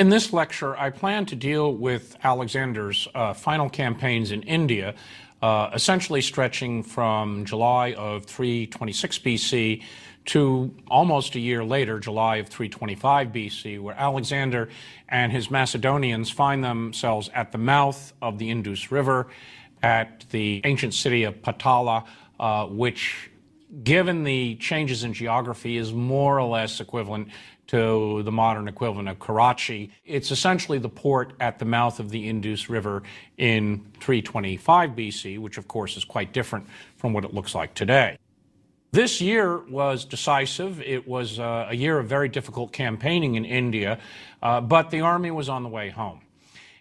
In this lecture, I plan to deal with Alexander's final campaigns in India, essentially stretching from July of 326 BC to almost a year later, July of 325 BC, where Alexander and his Macedonians find themselves at the mouth of the Indus River at the ancient city of Patala, which, given the changes in geography, is more or less equivalent to the modern equivalent of Karachi. It's essentially the port at the mouth of the Indus River in 325 BC, which of course is quite different from what it looks like today. This year was decisive. It was a year of very difficult campaigning in India, but the army was on the way home.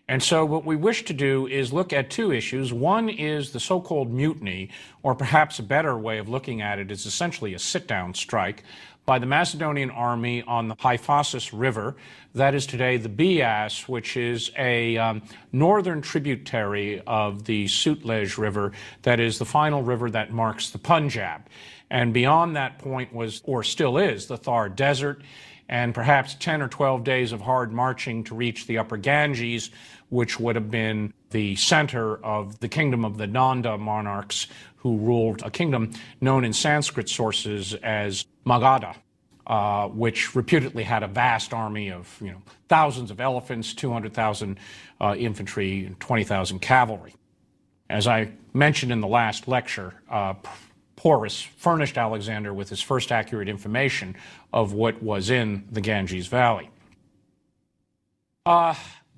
And so what we wish to do is look at two issues. One is the so-called mutiny, or perhaps a better way of looking at it is essentially a sit-down strike by the Macedonian army on the Hyphasis River, that is today the Bias, which is a northern tributary of the Sutlej River, that is the final river that marks the Punjab. And beyond that point was, or still is, the Thar Desert, and perhaps 10 or 12 days of hard marching to reach the upper Ganges, which would have been the center of the kingdom of the Nanda monarchs, who ruled a kingdom known in Sanskrit sources as Magadha, which reputedly had a vast army of thousands of elephants, 200,000 infantry, and 20,000 cavalry. As I mentioned in the last lecture, Porus furnished Alexander with his first accurate information of what was in the Ganges Valley.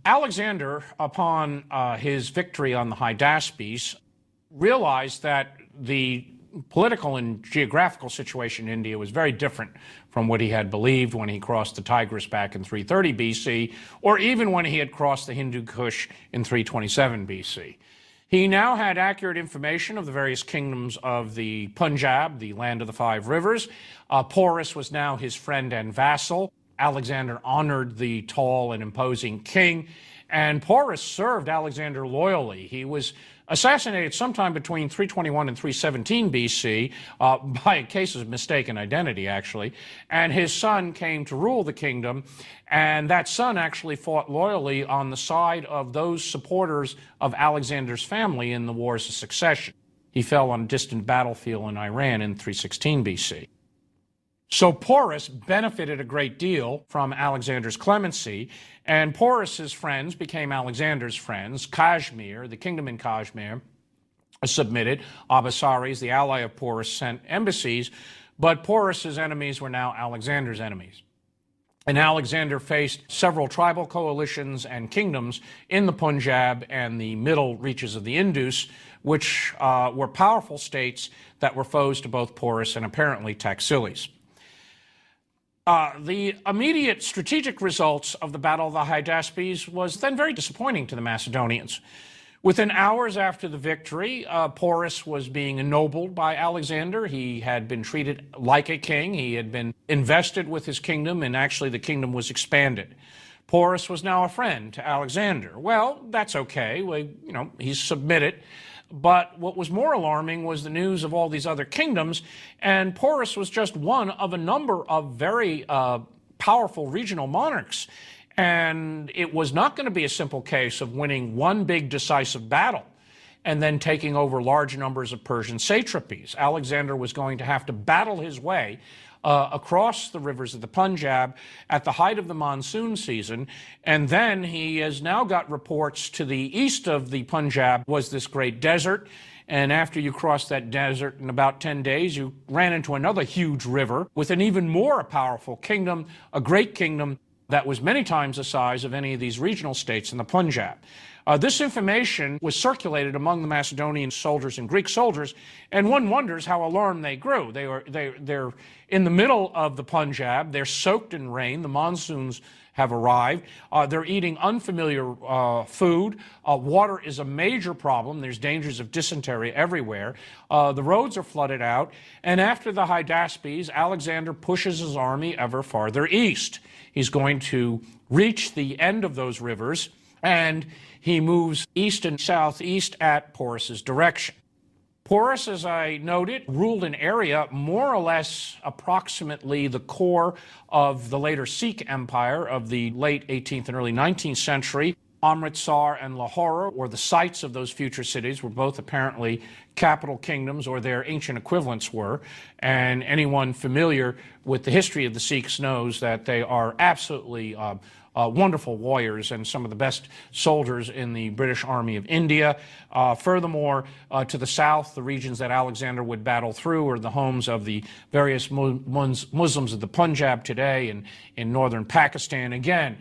Alexander, upon his victory on the Hydaspes, realized that the political and geographical situation in India was very different from what he had believed when he crossed the Tigris back in 330 BC, or even when he had crossed the Hindu Kush in 327 BC. He now had accurate information of the various kingdoms of the Punjab, the land of the five rivers. Porus was now his friend and vassal. Alexander honored the tall and imposing king, and Porus served Alexander loyally. He was assassinated sometime between 321 and 317 BC by a case of mistaken identity, actually, and his son came to rule the kingdom, and that son actually fought loyally on the side of those supporters of Alexander's family in the Wars of Succession. He fell on a distant battlefield in Iran in 316 BC. So Porus benefited a great deal from Alexander's clemency, and Porus's friends became Alexander's friends. Kashmir, the kingdom in Kashmir, submitted. Abbasaris, the ally of Porus, sent embassies, but Porus's enemies were now Alexander's enemies. And Alexander faced several tribal coalitions and kingdoms in the Punjab and the middle reaches of the Indus, which were powerful states that were foes to both Porus and apparently Taxiles. The immediate strategic results of the Battle of the Hydaspes was then very disappointing to the Macedonians. Within hours after the victory, Porus was being ennobled by Alexander. He had been treated like a king. He had been invested with his kingdom, and actually the kingdom was expanded. Porus was now a friend to Alexander. Well, that's okay. He's submitted. But what was more alarming was the news of all these other kingdoms, and Porus was just one of a number of very powerful regional monarchs. And it was not going to be a simple case of winning one big decisive battle and then taking over large numbers of Persian satrapies. Alexander was going to have to battle his way across the rivers of the Punjab at the height of the monsoon season, and then he has now got reports to the east of the Punjab was this great desert, and after you crossed that desert in about 10 days, you ran into another huge river with an even more powerful kingdom, a great kingdom that was many times the size of any of these regional states in the Punjab. This information was circulated among the Macedonian soldiers and Greek soldiers, and one wonders how alarmed they grew. They're in the middle of the Punjab. They're soaked in rain. The monsoons have arrived. They're eating unfamiliar food. Water is a major problem. There's dangers of dysentery everywhere. The roads are flooded out. And after the Hydaspes, Alexander pushes his army ever farther east. He's going to reach the end of those rivers, and he moves east and southeast at Porus's direction. Porus, as I noted, ruled an area more or less approximately the core of the later Sikh Empire of the late 18th and early 19th century. Amritsar and Lahore, or the sites of those future cities, were both apparently capital kingdoms, or their ancient equivalents were. And anyone familiar with the history of the Sikhs knows that they are absolutely wonderful warriors and some of the best soldiers in the British Army of India. Furthermore, to the south, the regions that Alexander would battle through are the homes of the various Muslims of the Punjab today and in northern Pakistan. Again,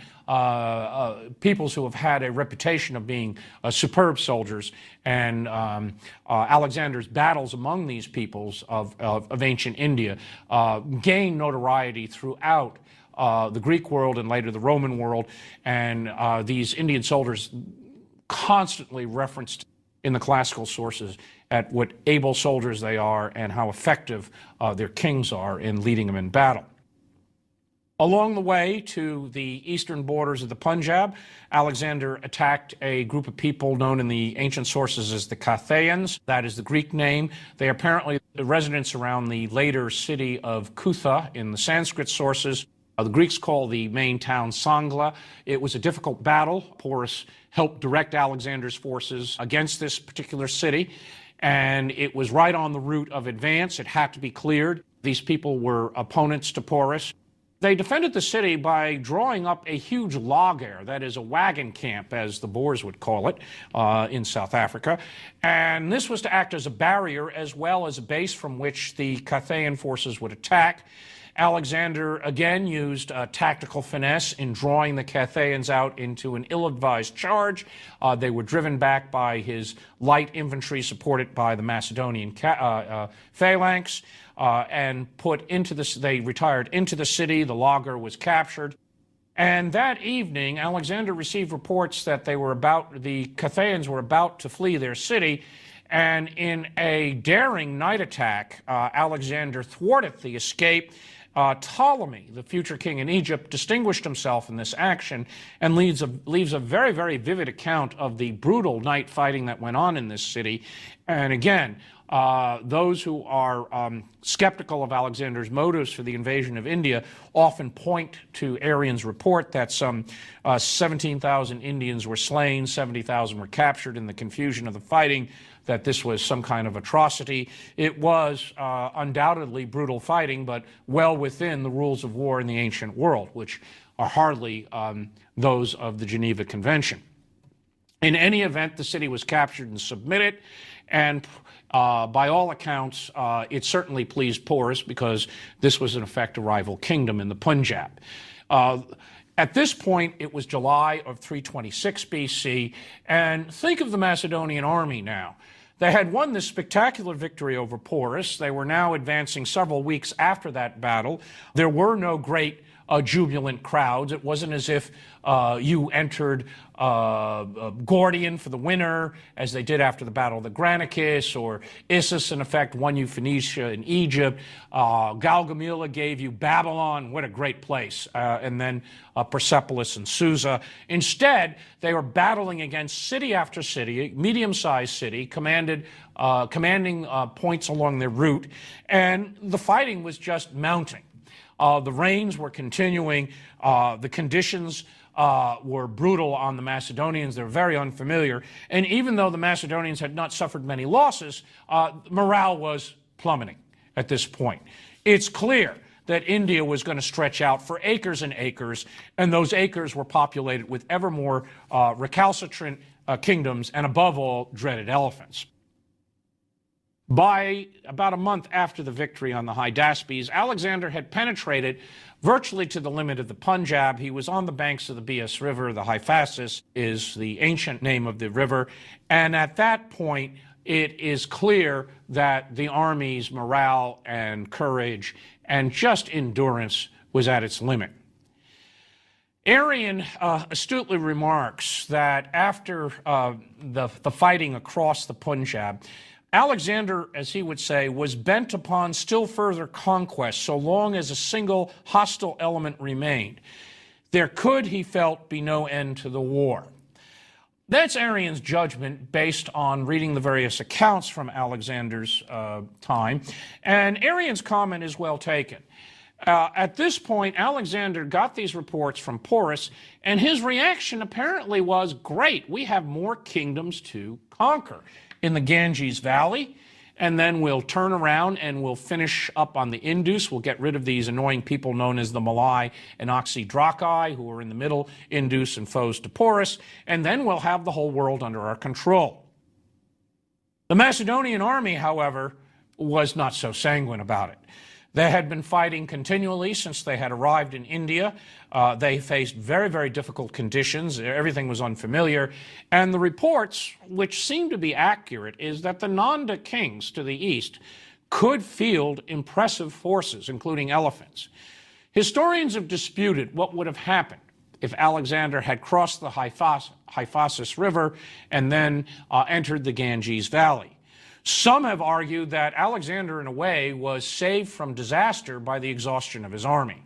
peoples who have had a reputation of being superb soldiers, and Alexander's battles among these peoples of ancient India gained notoriety throughout the Greek world and later the Roman world, and these Indian soldiers constantly referenced in the classical sources at what able soldiers they are and how effective their kings are in leading them in battle. Along the way to the eastern borders of the Punjab, Alexander attacked a group of people known in the ancient sources as the Cathayans. That is the Greek name. They are apparently the residents around the later city of Kutha in the Sanskrit sources. The Greeks call the main town Sangla. It was a difficult battle. Porus helped direct Alexander's forces against this particular city, and it was right on the route of advance. It had to be cleared. These people were opponents to Porus. They defended the city by drawing up a huge lager, that is a wagon camp, as the Boers would call it, in South Africa. And this was to act as a barrier as well as a base from which the Cathayan forces would attack. Alexander again used tactical finesse in drawing the Cathayans out into an ill-advised charge. They were driven back by his light infantry supported by the Macedonian phalanx and put into this. They retired into the city. The lager was captured. And that evening, Alexander received reports that the Cathayans were about to flee their city. And in a daring night attack, Alexander thwarted the escape. Ptolemy, the future king in Egypt, distinguished himself in this action and leaves a very, very vivid account of the brutal night fighting that went on in this city. And again, those who are skeptical of Alexander's motives for the invasion of India often point to Arrian's report that some 17,000 Indians were slain, 70,000 were captured in the confusion of the fighting, that this was some kind of atrocity. It was undoubtedly brutal fighting, but well within the rules of war in the ancient world, which are hardly those of the Geneva Convention. In any event, the city was captured and submitted, and by all accounts, it certainly pleased Porus because this was, in effect, a rival kingdom in the Punjab. At this point, it was July of 326 BC, and think of the Macedonian army now. They had won this spectacular victory over Porus. They were now advancing several weeks after that battle. There were no great jubilant crowds. It wasn't as if you entered Gordian for the winner, as they did after the Battle of the Granicus, or Issus, in effect, won you Phoenicia and Egypt. Gaugamela gave you Babylon. What a great place. And then Persepolis and Susa. Instead, they were battling against city after city, medium-sized city, commanding points along their route, and the fighting was just mounting. The rains were continuing. The conditions were brutal on the Macedonians. They're very unfamiliar. And even though the Macedonians had not suffered many losses, morale was plummeting at this point. It's clear that India was going to stretch out for acres and acres, and those acres were populated with ever more recalcitrant kingdoms and, above all, dreaded elephants. By about a month after the victory on the Hydaspes, Alexander had penetrated virtually to the limit of the Punjab. He was on the banks of the Bias River. The Hyphasis is the ancient name of the river. And at that point, it is clear that the army's morale and courage and just endurance was at its limit. Arrian astutely remarks that after the fighting across the Punjab, Alexander, as he would say, was bent upon still further conquest so long as a single hostile element remained. There could, he felt, be no end to the war. That's Arrian's judgment based on reading the various accounts from Alexander's time, and Arrian's comment is well taken. At this point, Alexander got these reports from Porus, and his reaction apparently was, great, we have more kingdoms to conquer in the Ganges Valley, and then we'll turn around and we'll finish up on the Indus. We'll get rid of these annoying people known as the Malai and Oxydraci, who are in the middle Indus and foes to Porus, and then we'll have the whole world under our control. The Macedonian army, however, was not so sanguine about it. They had been fighting continually since they had arrived in India. They faced very, very difficult conditions. Everything was unfamiliar. And the reports, which seem to be accurate, is that the Nanda kings to the east could field impressive forces, including elephants. Historians have disputed what would have happened if Alexander had crossed the Hyphasis River and then entered the Ganges Valley. Some have argued that Alexander, in a way, was saved from disaster by the exhaustion of his army.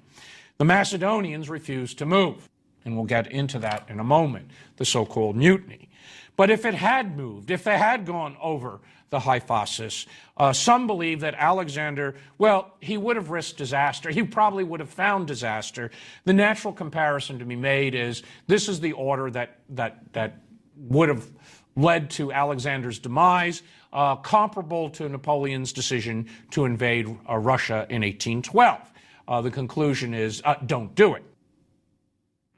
The Macedonians refused to move, and we'll get into that in a moment, the so-called mutiny. But if it had moved, if they had gone over the Hyphasis, some believe that Alexander, well, he would have risked disaster. He probably would have found disaster. The natural comparison to be made is this is the order that would have led to Alexander's demise, comparable to Napoleon's decision to invade Russia in 1812. The conclusion is, don't do it.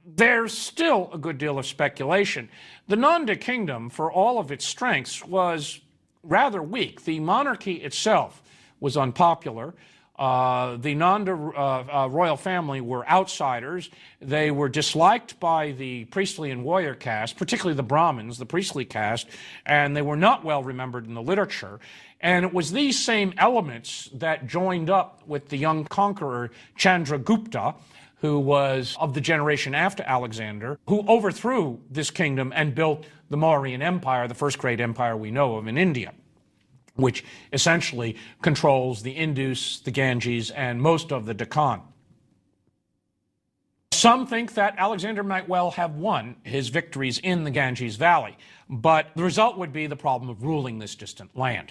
There's still a good deal of speculation. The Nanda kingdom, for all of its strengths, was rather weak. The monarchy itself was unpopular. The Nanda royal family were outsiders. They were disliked by the priestly and warrior caste, particularly the Brahmins, the priestly caste, and they were not well remembered in the literature. And it was these same elements that joined up with the young conqueror Chandragupta, who was of the generation after Alexander, who overthrew this kingdom and built the Mauryan Empire, the first great empire we know of in India, which essentially controls the Indus, the Ganges, and most of the Deccan. Some think that Alexander might well have won his victories in the Ganges Valley, but the result would be the problem of ruling this distant land.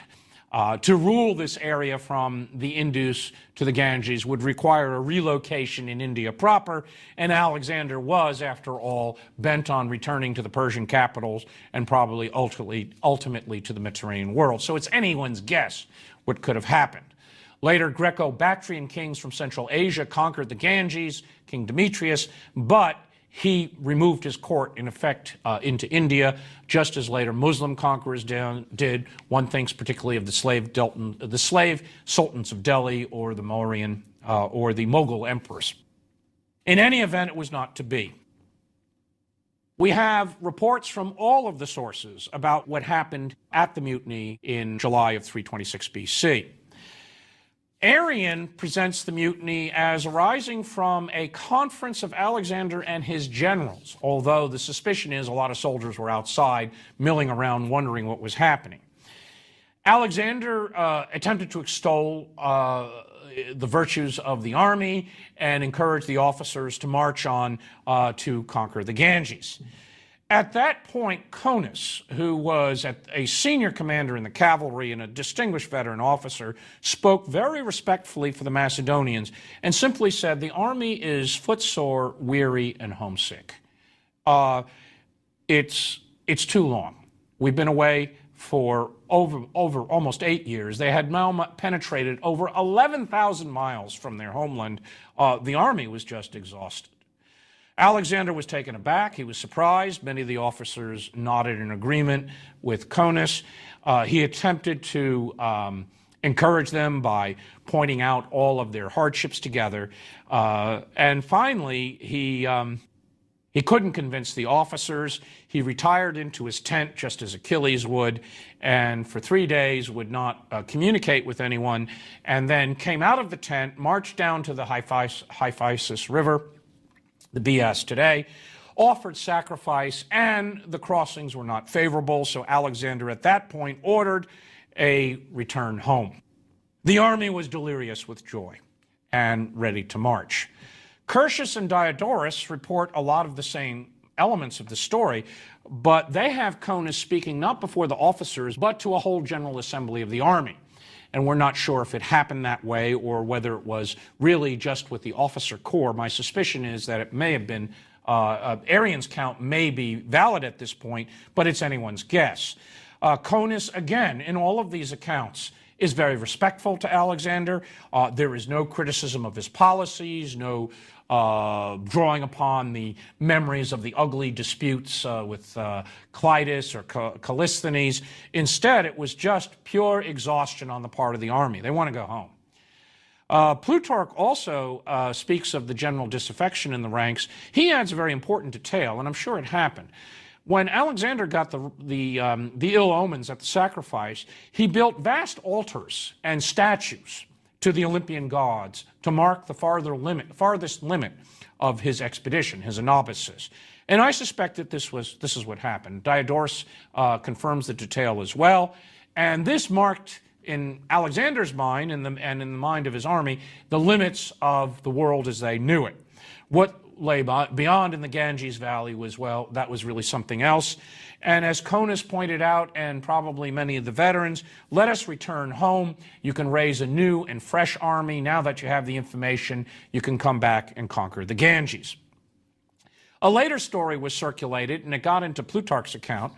To rule this area from the Indus to the Ganges would require a relocation in India proper, and Alexander was, after all, bent on returning to the Persian capitals and probably ultimately to the Mediterranean world. So it's anyone's guess what could have happened. Later, Greco-Bactrian kings from Central Asia conquered the Ganges, King Demetrius, but he removed his court, in effect, into India, just as later Muslim conquerors did. One thinks particularly of the slave sultans of Delhi or the Mauryan or the Mughal emperors. In any event, it was not to be. We have reports from all of the sources about what happened at the mutiny in July of 326 BC. Arrian presents the mutiny as arising from a conference of Alexander and his generals, although the suspicion is a lot of soldiers were outside milling around wondering what was happening. Alexander attempted to extol the virtues of the army and encourage the officers to march on to conquer the Ganges. At that point, Kenneth, who was a senior commander in the cavalry and a distinguished veteran officer, spoke very respectfully for the Macedonians and simply said, the army is footsore, weary, and homesick. It's too long. We've been away for over almost 8 years. They had now penetrated over 11,000 miles from their homeland. The army was just exhausted. Alexander was taken aback. He was surprised. Many of the officers nodded in agreement with Kenneth. He attempted to encourage them by pointing out all of their hardships together. And finally, he couldn't convince the officers. He retired into his tent, just as Achilles would, and for 3 days would not communicate with anyone, and then came out of the tent, marched down to the Hyphasis River, the Bias today, offered sacrifice, and the crossings were not favorable, so Alexander at that point ordered a return home. The army was delirious with joy and ready to march. Curtius and Diodorus report a lot of the same elements of the story, but they have Konneth speaking not before the officers, but to a whole General Assembly of the Army. And we're not sure if it happened that way or whether it was really just with the officer corps. My suspicion is that it may have been, Arian's count may be valid at this point, but it's anyone's guess. Konneth, again, in all of these accounts, is very respectful to Alexander. There is no criticism of his policies, no drawing upon the memories of the ugly disputes with Clitus or Callisthenes. Instead, it was just pure exhaustion on the part of the army. They want to go home. Plutarch also speaks of the general disaffection in the ranks. He adds a very important detail, and I'm sure it happened. When Alexander got the ill omens at the sacrifice, he built vast altars and statues to the Olympian gods to mark the farthest limit of his expedition, his anabasis. And I suspect that this is what happened. Diodorus confirms the detail as well, and this marked in Alexander's mind and in the mind of his army the limits of the world as they knew it. What lay beyond in the Ganges Valley was, well, that was really something else. And as Konneth pointed out, and probably many of the veterans, let us return home. You can raise a new and fresh army. Now that you have the information, you can come back and conquer the Ganges. A later story was circulated, and it got into Plutarch's account,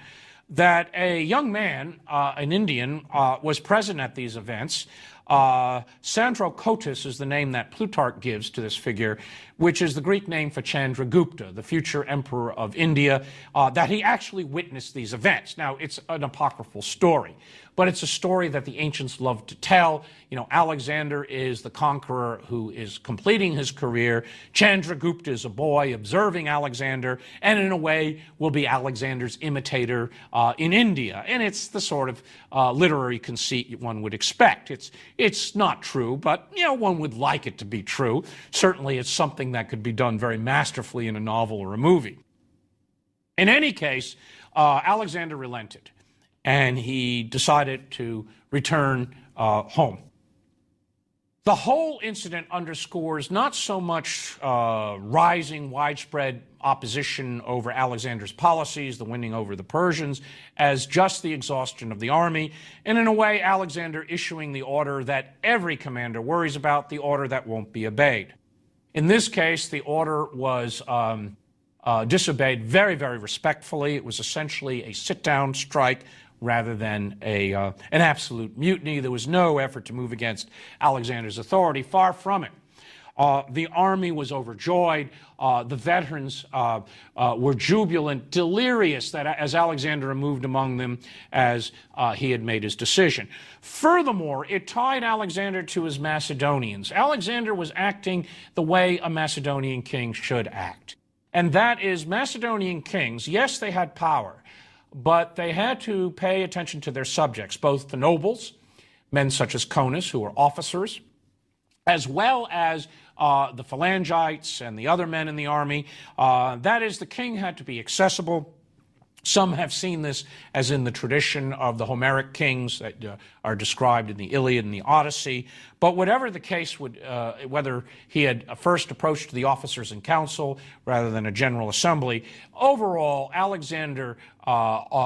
that a young man, an Indian, was present at these events. Sandrocotus is the name that Plutarch gives to this figure, which is the Greek name for Chandragupta, the future emperor of India, that he actually witnessed these events. Now, it's an apocryphal story, but it's a story that the ancients loved to tell. You know, Alexander is the conqueror who is completing his career. Chandragupta is a boy observing Alexander, and in a way will be Alexander's imitator in India. And it's the sort of literary conceit one would expect. It's not true, but, you know, one would like it to be true. Certainly it's something that could be done very masterfully in a novel or a movie. In any case, Alexander relented, and he decided to return home. The whole incident underscores not so much rising widespread opposition over Alexander's policies, the winning over the Persians, as just the exhaustion of the army, and in a way Alexander issuing the order that every commander worries about, the order that won't be obeyed. In this case, the order was disobeyed very, very respectfully. It was essentially a sit-down strike rather than an absolute mutiny. There was no effort to move against Alexander's authority. Far from it. The army was overjoyed. The veterans were jubilant, delirious that as Alexander moved among them as he had made his decision. Furthermore, it tied Alexander to his Macedonians. Alexander was acting the way a Macedonian king should act. And that is, Macedonian kings, yes, they had power, but they had to pay attention to their subjects, both the nobles, men such as Konneth, who were officers, as well as the phalangites and the other men in the army. That is, the king had to be accessible. Some have seen this as in the tradition of the Homeric kings that are described in the Iliad and the Odyssey. But whatever the case, whether he had first approached the officers in council rather than a general assembly, overall, Alexander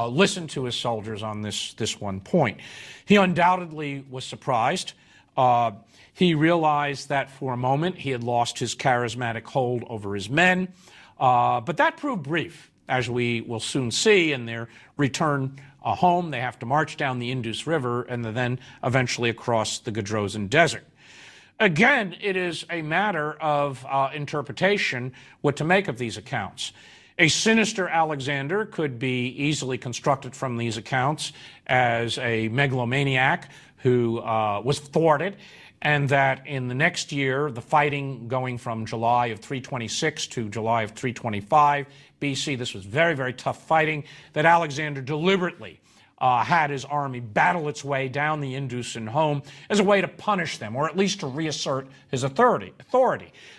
listened to his soldiers on this one point. He undoubtedly was surprised. He realized that for a moment he had lost his charismatic hold over his men, but that proved brief. As we will soon see in their return home, they have to march down the Indus River and then eventually across the Gedrosan Desert. Again, it is a matter of interpretation what to make of these accounts. A sinister Alexander could be easily constructed from these accounts as a megalomaniac who was thwarted, and that in the next year, the fighting going from July of 326 to July of 325 BC, this was very, very tough fighting, that Alexander deliberately had his army battle its way down the Indus and home as a way to punish them, or at least to reassert his authority.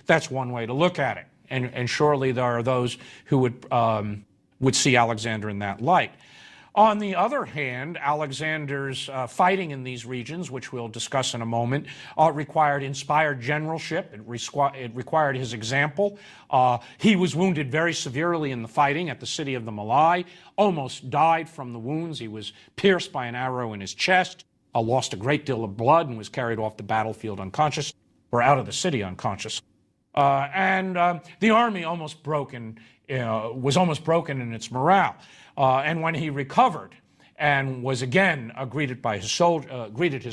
That's one way to look at it. And surely there are those who would see Alexander in that light. On the other hand, Alexander's fighting in these regions, which we'll discuss in a moment, required inspired generalship. It required his example. He was wounded very severely in the fighting at the city of the Malai, almost died from the wounds. He was pierced by an arrow in his chest, lost a great deal of blood, and was carried off the battlefield unconscious, or out of the city unconscious. The army was almost broken in its morale. And when he recovered and was again greeted his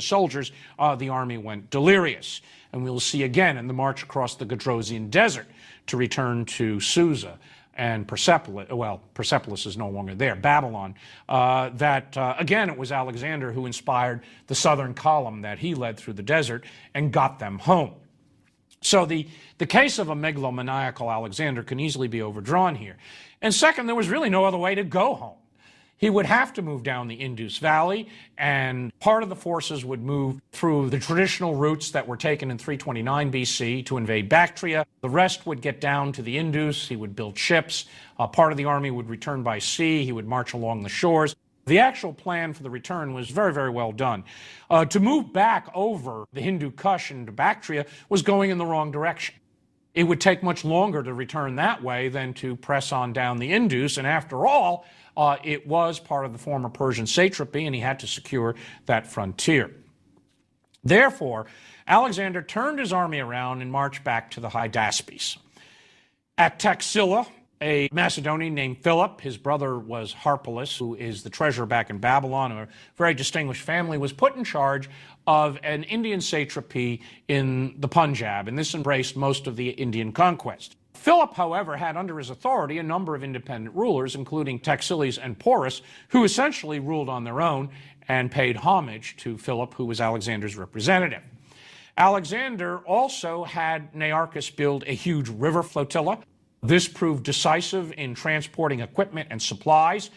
soldiers, the army went delirious. And we'll see again in the march across the Gedrosian desert to return to Susa and Persepolis. Well, Persepolis is no longer there, Babylon. Again, it was Alexander who inspired the southern column that he led through the desert and got them home. So the case of a megalomaniacal Alexander can easily be overdrawn here. And second, there was really no other way to go home. He would have to move down the Indus Valley, and part of the forces would move through the traditional routes that were taken in 329 BC to invade Bactria. The rest would get down to the Indus. He would build ships. Part of the army would return by sea. He would march along the shores. The actual plan for the return was very, very well done. To move back over the Hindu Kush into Bactria was going in the wrong direction. It would take much longer to return that way than to press on down the Indus, and after all, it was part of the former Persian satrapy, and he had to secure that frontier. Therefore, Alexander turned his army around and marched back to the Hydaspes. At Taxila, a Macedonian named Philip, his brother was Harpalus, who is the treasurer back in Babylon, a very distinguished family, was put in charge of an Indian satrapy in the Punjab, and this embraced most of the Indian conquest. Philip, however, had under his authority a number of independent rulers, including Taxiles and Porus, who essentially ruled on their own and paid homage to Philip, who was Alexander's representative. Alexander also had Nearchus build a huge river flotilla. This proved decisive in transporting equipment and supplies.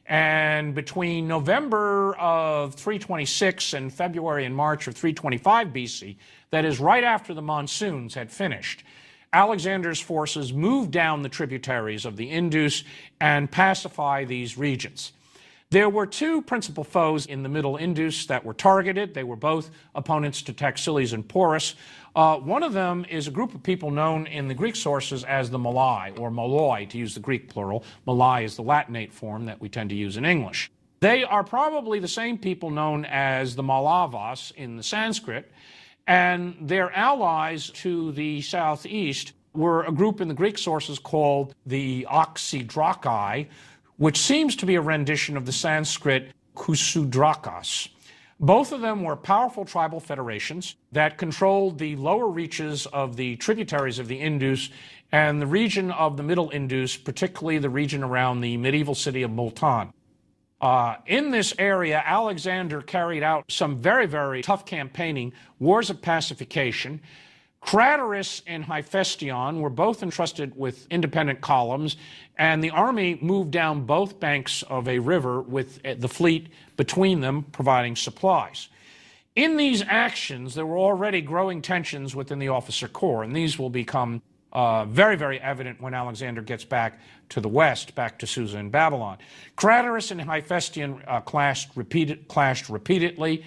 And between November of 326 and February and March of 325 BC, that is right after the monsoons had finished, Alexander's forces moved down the tributaries of the Indus and pacify these regions. There were two principal foes in the Middle Indus that were targeted. They were both opponents to Taxiles and Porus. One of them is a group of people known in the Greek sources as the Malai, or Maloi, to use the Greek plural. Malai is the Latinate form that we tend to use in English. They are probably the same people known as the Malavas in the Sanskrit, and their allies to the southeast were a group in the Greek sources called the Oxydrakai, which seems to be a rendition of the Sanskrit Kusudrakas. Both of them were powerful tribal federations that controlled the lower reaches of the tributaries of the Indus and the region of the Middle Indus, particularly the region around the medieval city of Multan. In this area, Alexander carried out some very, very tough campaigning, wars of pacification. Craterus and Hephaestion were both entrusted with independent columns, and the army moved down both banks of a river with the fleet between them providing supplies. In these actions, there were already growing tensions within the officer corps, and these will become very, very evident when Alexander gets back to the west, back to Susa and Babylon. Craterus and Hephaestion clashed repeatedly.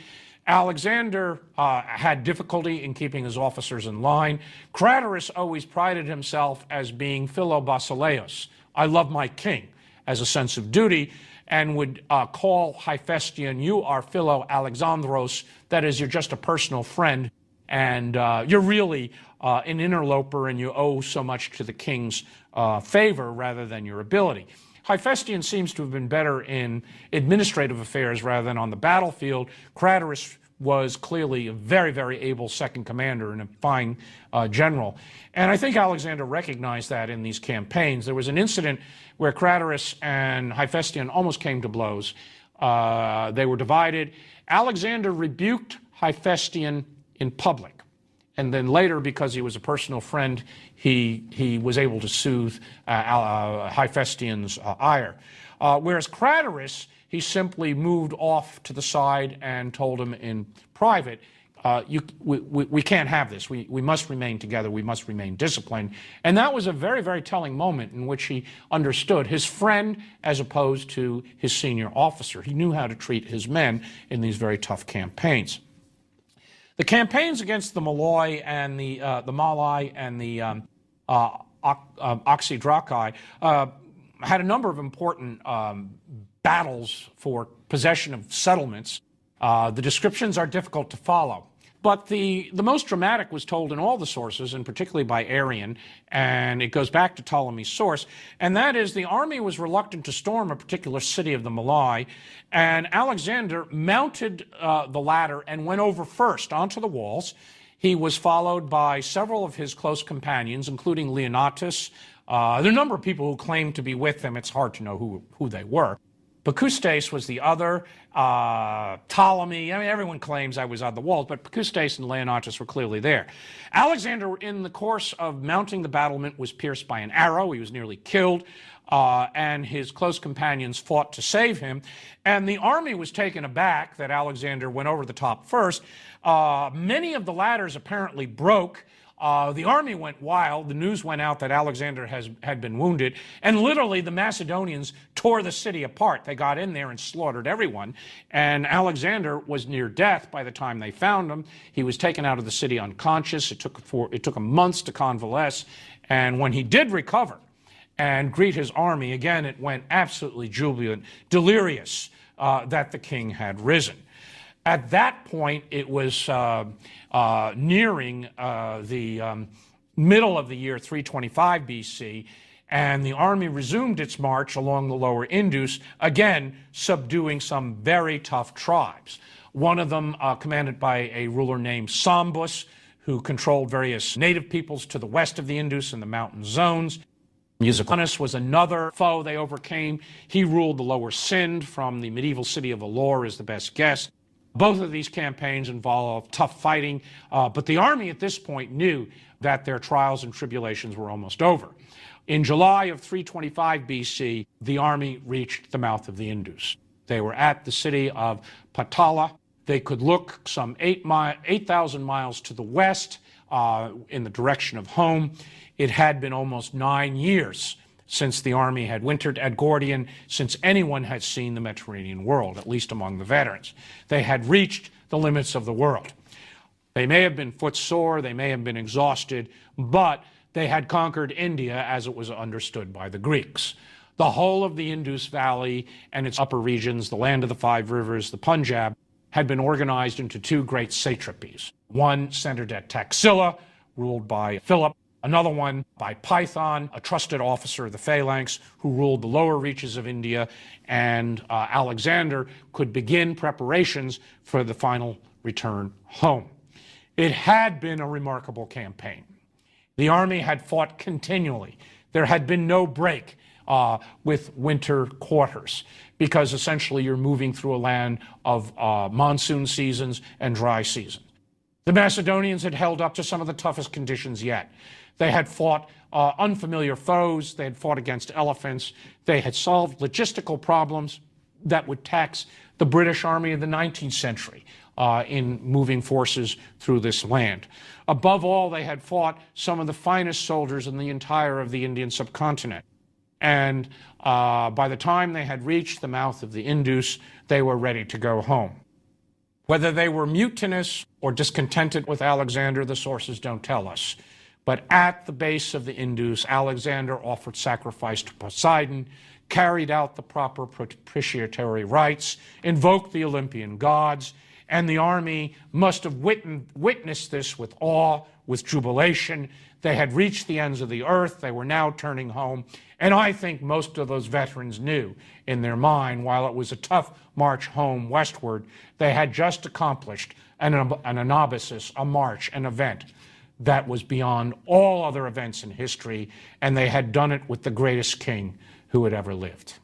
Alexander had difficulty in keeping his officers in line. Craterus always prided himself as being Philobasileus, I love my king, as a sense of duty, and would call Hephaestion, you are Philo Alexandros, that is, you're just a personal friend, and you're really an interloper, and you owe so much to the king's favor rather than your ability. Hephaestion seems to have been better in administrative affairs rather than on the battlefield. Craterus was clearly a very, very able second commander and a fine general. And I think Alexander recognized that in these campaigns. There was an incident where Craterus and Hephaestion almost came to blows. They were divided. Alexander rebuked Hephaestion in public. And then later, because he was a personal friend, he was able to soothe Hephaestion's ire. Whereas Craterus, he simply moved off to the side and told him in private, we can't have this. We must remain together. We must remain disciplined. And that was a very, very telling moment in which he understood his friend as opposed to his senior officer. He knew how to treat his men in these very tough campaigns. The campaigns against the Malay and the Oxydraci had a number of important battles for possession of settlements. The descriptions are difficult to follow. But the most dramatic was told in all the sources, and particularly by Arrian, and it goes back to Ptolemy's source, and that is the army was reluctant to storm a particular city of the Malay, and Alexander mounted the ladder and went over first onto the walls. He was followed by several of his close companions, including Leonatus. There are a number of people who claimed to be with him. It's hard to know who they were. Pacustes was the other. Ptolemy, I mean, everyone claims I was on the walls, but Pacustes and Leonatus were clearly there. Alexander, in the course of mounting the battlement, was pierced by an arrow. He was nearly killed, and his close companions fought to save him. And the army was taken aback that Alexander went over the top first. Many of the ladders apparently broke. The army went wild. The news went out that Alexander had been wounded, and literally the Macedonians tore the city apart. They got in there and slaughtered everyone, and Alexander was near death by the time they found him. He was taken out of the city unconscious. It took him months to convalesce, and when he did recover and greet his army, again, it went absolutely jubilant, delirious that the king had risen. At that point, it was nearing the middle of the year 325 BC, and the army resumed its march along the lower Indus, again subduing some very tough tribes. One of them commanded by a ruler named Sambus, who controlled various native peoples to the west of the Indus in the mountain zones. Musicanus was another foe they overcame. He ruled the lower Sind from the medieval city of Vellore, is the best guess. Both of these campaigns involved tough fighting, but the army at this point knew that their trials and tribulations were almost over. In July of 325 BC, the army reached the mouth of the Indus. They were at the city of Patala. They could look some 8,000 miles to the west in the direction of home. It had been almost 9 years since the army had wintered at Gordian, since anyone had seen the Mediterranean world, at least among the veterans. They had reached the limits of the world. They may have been footsore, they may have been exhausted, but they had conquered India as it was understood by the Greeks. The whole of the Indus Valley and its upper regions, the land of the five rivers, the Punjab, had been organized into two great satrapies. One centered at Taxila, ruled by Philip. Another one by Python, a trusted officer of the phalanx who ruled the lower reaches of India, and Alexander could begin preparations for the final return home. It had been a remarkable campaign. The army had fought continually. There had been no break with winter quarters, because essentially you're moving through a land of monsoon seasons and dry seasons. The Macedonians had held up to some of the toughest conditions yet. They had fought unfamiliar foes. They had fought against elephants. They had solved logistical problems that would tax the British Army of the 19th century in moving forces through this land. Above all, they had fought some of the finest soldiers in the entire of the Indian subcontinent. And by the time they had reached the mouth of the Indus, they were ready to go home. Whether they were mutinous or discontented with Alexander, the sources don't tell us. But at the base of the Indus, Alexander offered sacrifice to Poseidon, carried out the proper propitiatory rites, invoked the Olympian gods, and the army must have witnessed this with awe, with jubilation. They had reached the ends of the earth. They were now turning home. And I think most of those veterans knew in their mind, while it was a tough march home westward, they had just accomplished an anabasis, a march, an event that was beyond all other events in history, and they had done it with the greatest king who had ever lived.